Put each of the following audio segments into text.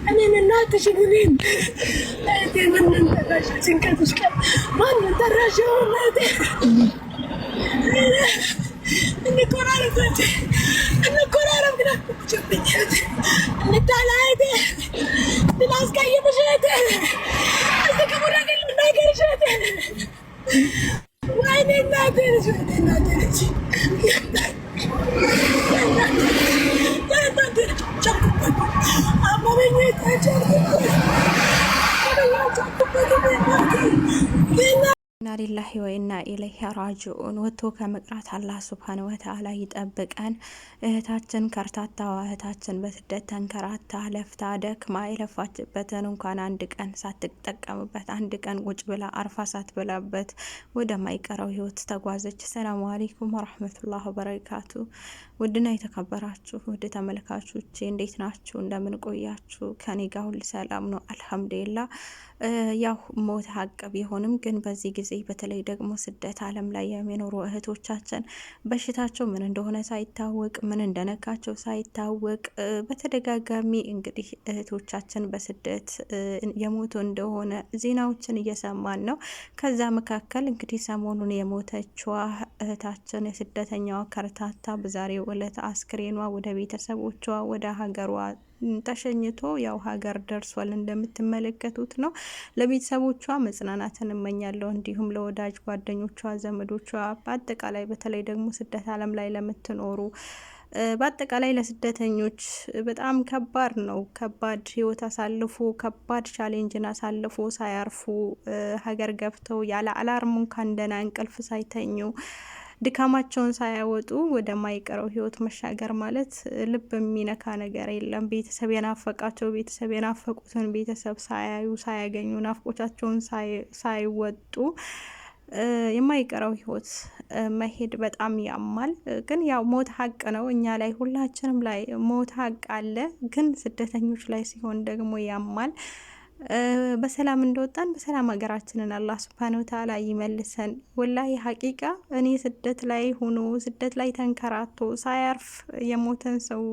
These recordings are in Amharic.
أنا النات شغلين أنتي من الدراجة تنكتش كم من الدراجة أنا كورارة فاتي أنا كورارة كده شوفي أنا طالعة بالعسكرية مشيت أصدق أبو راجل من راجل شيت وين النادي شوفي النادي ኢና ሊላሂ ወኢና ኢለይሂ ራጂዑን። ወጥቶ ከመቅራት አላህ ሱብሃነሁ ወተዓላ ይጠብቀን። እህታችን ከርታታዋ እህታችን በስደት ተንከራታ ለፍታ ደክማ የለፋችበትን እንኳን አንድ ቀን ሳትጠቀምበት አንድ ቀን ቁጭ ብላ አርፋ ሳትበላበት ወደማይቀረው ህይወት ተጓዘች። ሰላሙ አለይኩም ወራህመቱላሂ ወበረካቱ። ውድና የተከበራችሁ ውድ ተመልካቾቼ እንዴት ናችሁ? እንደምን ቆያችሁ? ከኔ ጋር ሁሉ ሰላም ነው አልሐምዱሊላህ። ያው ሞት ሀቅ ቢሆንም ግን በዚህ ጊዜ በተለይ ደግሞ ስደት ዓለም ላይ የሚኖሩ እህቶቻችን በሽታቸው ምን እንደሆነ ሳይታወቅ ምን እንደነካቸው ሳይታወቅ በተደጋጋሚ እንግዲህ እህቶቻችን በስደት የሞቱ እንደሆነ ዜናዎችን እየሰማን ነው። ከዛ መካከል እንግዲህ ሰሞኑን የሞተችዋ እህታችን የስደተኛዋ ከርታታ በዛሬው ዕለት አስክሬኗ ወደ ቤተሰቦቿ ወደ ሀገሯ ተሸኝቶ ያው ሀገር ደርሷል። እንደምትመለከቱት ነው። ለቤተሰቦቿ መጽናናትን እመኛለሁ። እንዲሁም ለወዳጅ ጓደኞቿ፣ ዘመዶቿ በአጠቃላይ በተለይ ደግሞ ስደት ዓለም ላይ ለምትኖሩ በአጠቃላይ ለስደተኞች በጣም ከባድ ነው። ከባድ ህይወት አሳልፎ ከባድ ቻሌንጅን አሳልፎ ሳያርፉ ሀገር ገብተው ያለ አላርም እንኳን ደህና እንቅልፍ ሳይተኙ ድካማቸውን ሳያወጡ ወደማይቀረው ህይወት መሻገር ማለት ልብ የሚነካ ነገር የለም። ቤተሰብ የናፈቃቸው ቤተሰብ የናፈቁትን ቤተሰብ ሳያዩ ሳያገኙ ናፍቆቻቸውን ሳይወጡ የማይቀረው ህይወት መሄድ በጣም ያማል። ግን ያው ሞት ሀቅ ነው። እኛ ላይ ሁላችንም ላይ ሞት ሀቅ አለ። ግን ስደተኞች ላይ ሲሆን ደግሞ ያማል። በሰላም እንደወጣን በሰላም ሀገራችንን አላህ ሱብሃነሁ ወተዓላ ይመልሰን። ወላሂ ሀቂቃ እኔ ስደት ላይ ሆኖ ስደት ላይ ተንከራቶ ሳያርፍ የሞተን ሰው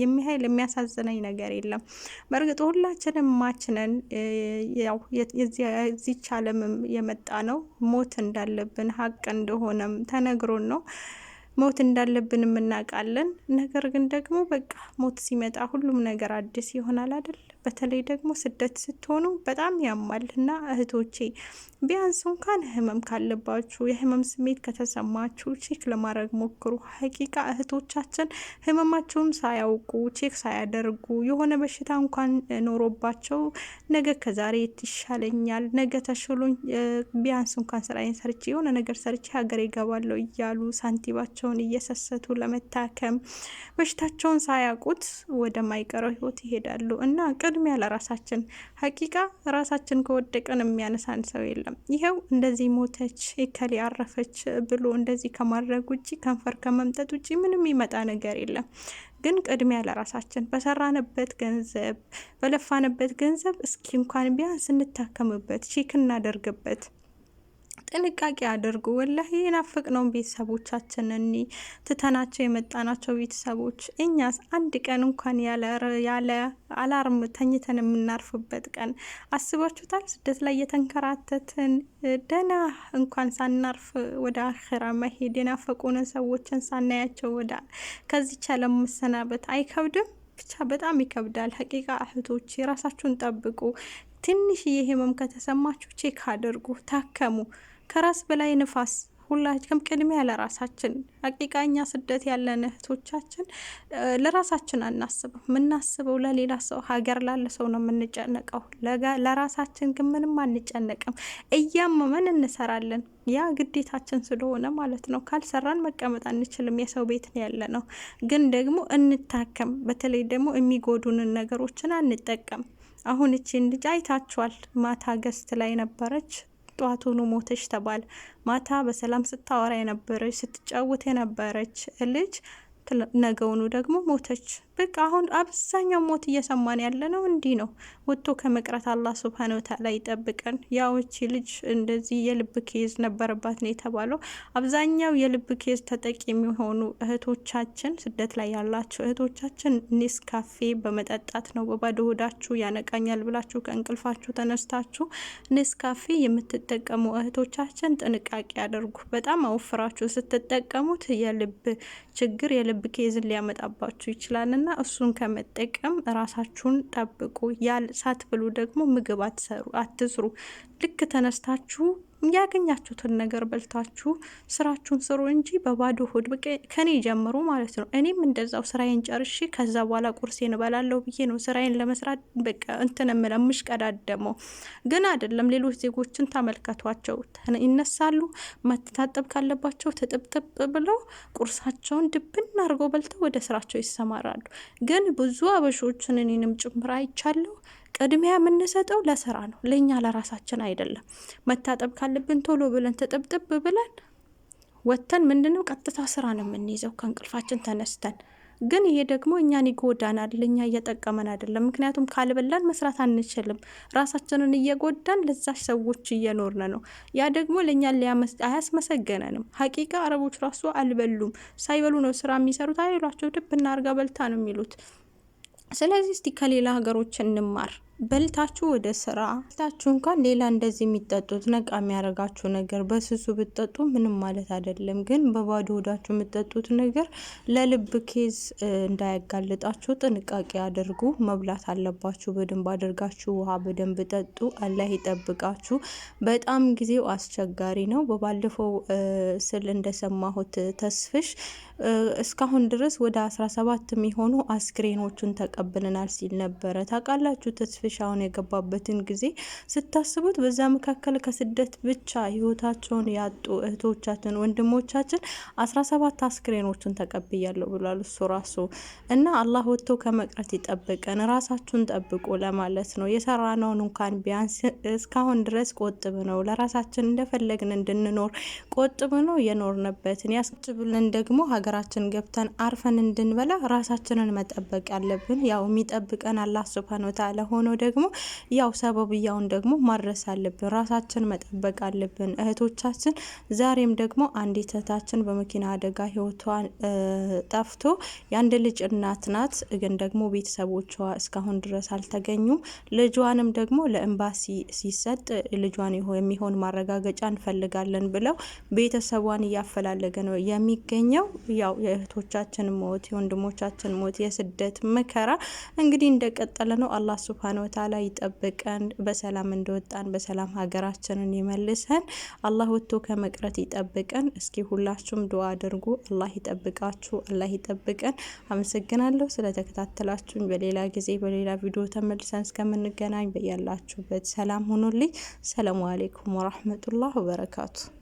የሚያህል የሚያሳዝነኝ ነገር የለም። በእርግጥ ሁላችንም ማችነን ያው የዚች ዓለምም የመጣ ነው ሞት እንዳለብን ሀቅ እንደሆነም ተነግሮን ነው ሞት እንዳለብን እናውቃለን። ነገር ግን ደግሞ በቃ ሞት ሲመጣ ሁሉም ነገር አዲስ ይሆናል አይደል? በተለይ ደግሞ ስደት ስትሆኑ በጣም ያማል እና እህቶቼ ቢያንስ እንኳን ህመም ካለባችሁ የህመም ስሜት ከተሰማችሁ ቼክ ለማድረግ ሞክሩ። ሀቂቃ እህቶቻችን ህመማቸውን ሳያውቁ ቼክ ሳያደርጉ የሆነ በሽታ እንኳን ኖሮባቸው ነገ ከዛሬ ይሻለኛል ነገ ተሽሎኝ ቢያንስ እንኳን ስራዬን ሰርቼ የሆነ ነገር ሰርቼ ሀገር ይገባለሁ እያሉ ሳንቲባቸውን እየሰሰቱ ለመታከም በሽታቸውን ሳያውቁት ወደማይቀረው ህይወት ይሄዳሉ እና ቅድሚያ ለራሳችን ሀቂቃ ራሳችን ከወደቀን የሚያነሳን ሰው የለም። ይኸው እንደዚህ ሞተች እከሌ አረፈች ብሎ እንደዚህ ከማድረግ ውጪ ከንፈር ከመምጠጥ ውጪ ምንም ይመጣ ነገር የለም። ግን ቅድሚያ ለራሳችን በሰራንበት ገንዘብ በለፋንበት ገንዘብ እስኪ እንኳን ቢያንስ እንታከምበት ቼክ እናደርግበት። ጥንቃቄ አድርጉ። ወላሂ የናፈቅነውን ቤተሰቦቻችንን ትተናቸው የመጣናቸው ቤተሰቦች እኛስ አንድ ቀን እንኳን ያለ አላርም ተኝተን የምናርፍበት ቀን አስባችሁታል? ስደት ላይ የተንከራተትን ደህና እንኳን ሳናርፍ ወደ አኺራ መሄድ የናፈቁንን ሰዎችን ሳናያቸው ወደ ከዚች ዓለም መሰናበት አይከብድም? ብቻ በጣም ይከብዳል። ሀቂቃ እህቶች የራሳችሁን ጠብቁ። ትንሽዬ ህመም ከተሰማችሁ ቼክ አድርጉ፣ ታከሙ። ከራስ በላይ ንፋስ። ሁላችንም ቅድሚያ ለራሳችን። ሀቂቃኛ ስደት ያለን እህቶቻችን ለራሳችን አናስብም። የምናስበው ለሌላ ሰው ሀገር ላለ ሰው ነው የምንጨነቀው። ለራሳችን ግን ምንም አንጨነቅም። እያመመን እንሰራለን። ያ ግዴታችን ስለሆነ ማለት ነው። ካልሰራን መቀመጥ አንችልም። የሰው ቤት ነው ያለ ነው። ግን ደግሞ እንታከም። በተለይ ደግሞ የሚጎዱንን ነገሮችን አንጠቀም። አሁን እቺን ልጅ አይታችኋል። ማታ ገስት ላይ ነበረች፣ ጧቱኑ ሞተች ተባለ። ማታ በሰላም ስታወራ የነበረች ስትጫወት የነበረች ልጅ ነገውኑ ደግሞ ሞተች። በቃ አሁን አብዛኛው ሞት እየሰማን ያለ ነው እንዲህ ነው። ወጥቶ ከመቅረት አላህ ሱብሃነሁ ወተዓላ ይጠብቀን። ያውቺ ልጅ እንደዚህ የልብ ኬዝ ነበረባት ነው የተባለው። አብዛኛው የልብ ኬዝ ተጠቂ የሚሆኑ እህቶቻችን፣ ስደት ላይ ያላችሁ እህቶቻችን ኔስካፌ በመጠጣት ነው። በባዶ ሆዳችሁ ያነቃኛል ብላችሁ ከእንቅልፋችሁ ተነስታችሁ ኔስካፌ የምትጠቀሙ እህቶቻችን ጥንቃቄ አድርጉ። በጣም አወፍራችሁ ስትጠቀሙት የልብ ችግር የልብ ኬዝን ሊያመጣባችሁ ይችላልና እሱን ከመጠቀም ራሳችሁን ጠብቁ። ሳትብሉ ደግሞ ምግብ አትስሩ። ልክ ተነስታችሁ ያገኛችሁትን ነገር በልታችሁ ስራችሁን ስሩ እንጂ በባዶ ሆድ ከኔ ጀምሮ ማለት ነው። እኔም እንደዛው ስራዬን ጨርሼ ከዛ በኋላ ቁርሴን እበላለሁ ብዬ ነው ስራዬን ለመስራት በቃ እንትን ምለምሽ ቀዳደመው። ግን አይደለም። ሌሎች ዜጎችን ተመልከቷቸው። ይነሳሉ፣ መታጠብ ካለባቸው ተጥብጥብ ብለው ቁርሳቸውን ድብን አድርገው በልተው ወደ ስራቸው ይሰማራሉ። ግን ብዙ አበሾችን እኔንም ጭምር አይቻለሁ። ቅድሚያ የምንሰጠው ለስራ ነው፣ ለእኛ ለራሳችን አይደለም። መታጠብ ካለብን ቶሎ ብለን ተጠብጥብ ብለን ወጥተን ምንድነው ቀጥታ ስራ ነው የምንይዘው ከእንቅልፋችን ተነስተን። ግን ይሄ ደግሞ እኛን ይጎዳናል፣ ለኛ እየጠቀመን አይደለም። ምክንያቱም ካልበላን መስራት አንችልም። ራሳችንን እየጎዳን ለዛች ሰዎች እየኖርን ነው። ያ ደግሞ ለኛ አያስመሰገነንም። ሀቂቃ አረቦች ራሱ አልበሉም፣ ሳይበሉ ነው ስራ የሚሰሩት አይሏቸው። ድብ እናርጋ በልታ ነው የሚሉት። ስለዚህ እስቲ ከሌላ ሀገሮች እንማር። በልታችሁ ወደ ስራ በልታችሁ እንኳን ሌላ እንደዚህ የሚጠጡት ነቃ የሚያደርጋችሁ ነገር በስሱ ብትጠጡ ምንም ማለት አይደለም። ግን በባዶ ሆዳችሁ የምትጠጡት ነገር ለልብ ኬዝ እንዳያጋልጣችሁ ጥንቃቄ አድርጉ። መብላት አለባችሁ። በደንብ አድርጋችሁ ውሃ በደንብ ጠጡ። አላህ ይጠብቃችሁ። በጣም ጊዜው አስቸጋሪ ነው። በባለፈው ስል እንደሰማሁት ተስፍሽ እስካሁን ድረስ ወደ 17 የሚሆኑ አስክሬኖቹን ተቀብለናል ሲል ነበረ። ታውቃላችሁ ተስፍሽ አሁን የገባበትን ጊዜ ስታስቡት፣ በዛ መካከል ከስደት ብቻ ህይወታቸውን ያጡ እህቶቻችን ወንድሞቻችን 17 አስክሬኖችን ተቀብያለሁ ብሏል እሱ ራሱ። እና አላህ ወጥቶ ከመቅረት ይጠብቀን። ራሳችሁን ጠብቁ ለማለት ነው። የሰራነውን እንኳን ቢያንስ እስካሁን ድረስ ቆጥብ ነው ለራሳችን እንደፈለግን እንድንኖር ቆጥብ ነው የኖርንበትን ያስጭብልን ደግሞ ሀገራችን ገብተን አርፈን እንድንበላ ራሳችንን መጠበቅ ያለብን። ያው የሚጠብቀን አላህ ሱብሃነሁ ወተዓላ ሆኖ ደግሞ ያው ሰበብያውን ደግሞ ማድረስ አለብን። ራሳችን መጠበቅ አለብን። እህቶቻችን ዛሬም ደግሞ አንዲት እህታችን በመኪና አደጋ ህይወቷን ጠፍቶ የአንድ ልጅ እናት ናት። ግን ደግሞ ቤተሰቦቿ እስካሁን ድረስ አልተገኙም። ልጇንም ደግሞ ለኤምባሲ ሲሰጥ ልጇን የሚሆን ማረጋገጫ እንፈልጋለን ብለው ቤተሰቧን እያፈላለገ ነው የሚገኘው። ያው የእህቶቻችን ሞት፣ የወንድሞቻችን ሞት፣ የስደት መከራ እንግዲህ እንደቀጠለ ነው። አላህ ሱብሃነሁ ወተዓላ ይጠብቀን። በሰላም እንደወጣን በሰላም ሀገራችንን ይመልሰን። አላህ ወጥቶ ከመቅረት ይጠብቀን። እስኪ ሁላችሁም ዱአ አድርጉ። አላህ ይጠብቃችሁ፣ አላህ ይጠብቀን። አመሰግናለሁ ስለተከታተላችሁኝ። በሌላ ጊዜ በሌላ ቪዲዮ ተመልሰን እስከምንገናኝ በያላችሁበት ሰላም ሁኑልኝ። ሰላሙ አለይኩም ወራህመቱላህ ወበረካቱ።